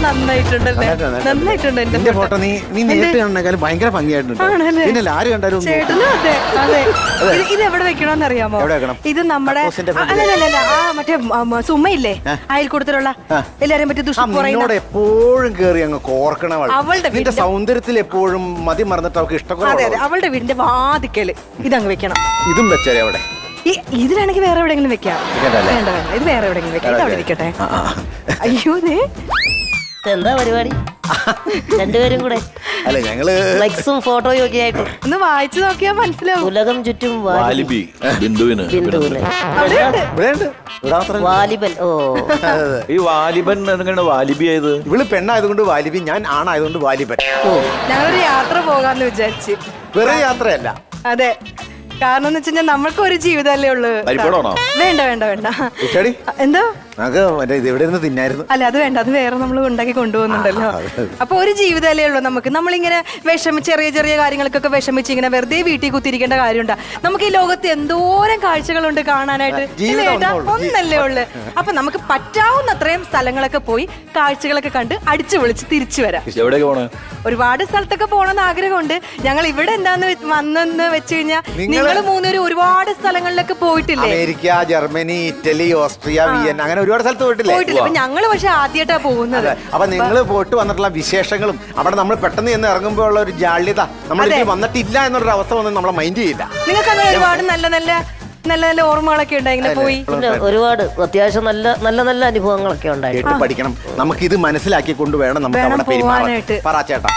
നന്നായിട്ടുണ്ടല്ലേ? നന്നായിട്ടുണ്ട്. എന്റെ ഫോട്ടോ നീ നേരിട്ട് കണ്ടെങ്കിലും ഭയങ്കര ഭംഗിയായിട്ടുണ്ട്. പിന്നെ ആര് കണ്ടാലും ചേട്ടനും അതെ അതെ. ഇത് എവിടെ വെക്കണോന്ന് അറിയാമോ? ഇത് നമ്മുടെ അല്ലല്ല ആ മറ്റേ സുമയില്ലേ അയൽക്കൂടത്തിലുള്ള എല്ലാരെയും പറ്റി ദുഷ്ട എപ്പോഴും കേറി അങ്ങ് കോർക്കണ അവളുടെ സൗന്ദര്യത്തിൽ എപ്പോഴും മതി മറന്നിട്ട് അവൾക്ക് ഇഷ്ടപ്പെടും. അതെ അവളുടെ വീടിന്റെ വാതിക്കല് ഇതങ്ങ് വെക്കണം. ഇതും വെച്ചാലേ അവിടെ ഇതിലാണെങ്കിൽ വേറെ എവിടെയെങ്കിലും വെക്കാം. വേണ്ട വേണ്ട ഇത് വേറെ എവിടെയെങ്കിലും വെക്കാം. ഇത് അവിടെ ഇരിക്കട്ടെ. അയ്യോ എന്താ പരിപാടി? രണ്ടുപേരും കൂടെ അല്ല ഞങ്ങള് ഫ്ലെക്സും ഫോട്ടോയും ഒക്കെ ആയിട്ട് ഒന്ന് വായിച്ചു നോക്കിയാൽ മനസ്സിലാവും. ഉലകം ചുറ്റും ബിന്ദുവിന് വാലിബൻ. ഓ ഈ വാലിബൻ എങ്ങനെ വാലിബിയായത്? ഇവള് പെണ്ണായതുകൊണ്ട് വാലിബി, ഞാൻ ആണായതുകൊണ്ട് വാലിബൻ. ഞങ്ങളൊരു യാത്ര പോകാന്ന് വിചാരിച്ച്. വെറുതെ യാത്രയല്ല. അതെ കാരണം എന്ന് വെച്ചാൽ നമ്മൾക്ക് ഒരു ജീവിതമല്ലേ ഉള്ളു. വേണ്ട വേണ്ട വേണ്ട. എന്താ എവിടെ നിന്ന് തിന്നായിരുന്നു? അല്ല അത് വേണ്ട, അത് വേറെ നമ്മൾ ഉണ്ടാക്കി കൊണ്ടുപോകുന്നുണ്ടല്ലോ. അപ്പൊ ഒരു ജീവിതമല്ലേ ഉള്ളൂ നമുക്ക്. നമ്മളിങ്ങനെ ചെറിയ ചെറിയ കാര്യങ്ങൾക്കൊക്കെ വിഷമിച്ച് ഇങ്ങനെ വെറുതെ വീട്ടിൽ കുത്തിരിക്കേണ്ട കാര്യമുണ്ടാ? നമുക്ക് ഈ ലോകത്ത് എന്തോരം കാഴ്ചകളുണ്ട് കാണാനായിട്ട്. ഒന്നല്ലേ ഉള്ളു. അപ്പൊ നമുക്ക് പറ്റാവുന്നത്രയും സ്ഥലങ്ങളൊക്കെ പോയി കാഴ്ചകളൊക്കെ കണ്ട് അടിച്ചു വിളിച്ച് തിരിച്ചു വരാം. ഒരുപാട് സ്ഥലത്തൊക്കെ പോകണമെന്ന് ആഗ്രഹമുണ്ട്. ഞങ്ങൾ ഇവിടെ എന്താന്ന് വന്നെന്ന് വെച്ച് കഴിഞ്ഞാൽ നിങ്ങൾ മൂന്നുപേരും ഒരുപാട് സ്ഥലങ്ങളിലൊക്കെ പോയിട്ടില്ലേ? America, Germany, Italy, Austria, Vienna, അങ്ങനെ ഒരുപാട് സ്ഥലത്ത് പോയിട്ടില്ലേ? ഞങ്ങള് പക്ഷെ ആദ്യമായിട്ടാ പോകുന്നത്. അപ്പൊ നിങ്ങൾ പോയിട്ട് വന്നിട്ടുള്ള വിശേഷങ്ങളും അവിടെ നമ്മൾ പെട്ടെന്ന് ചെന്ന് ഇറങ്ങുമ്പോൾ ഉള്ള ഒരു ജാള്യത നമ്മൾ വന്നിട്ടില്ല എന്നൊരു അവസ്ഥ വന്ന് നമ്മളെ മൈൻഡ് ചെയ്യില്ല. നിങ്ങൾക്ക് അങ്ങനെ ഒരുപാട് നല്ല നല്ല നല്ല നല്ല ഓർമ്മകളൊക്കെ ഉണ്ടായി ഇങ്ങനെ പോയി. ഒരുപാട് അത്യാവശ്യം നല്ല നല്ല നല്ല അനുഭവങ്ങളൊക്കെ ഉണ്ടായി. പഠിക്കണം. നമുക്ക് ഇത് മനസ്സിലാക്കി കൊണ്ട് വേണം നമുക്ക് അവിടെ പെരുമാറാൻ. പറ ചേട്ടാ.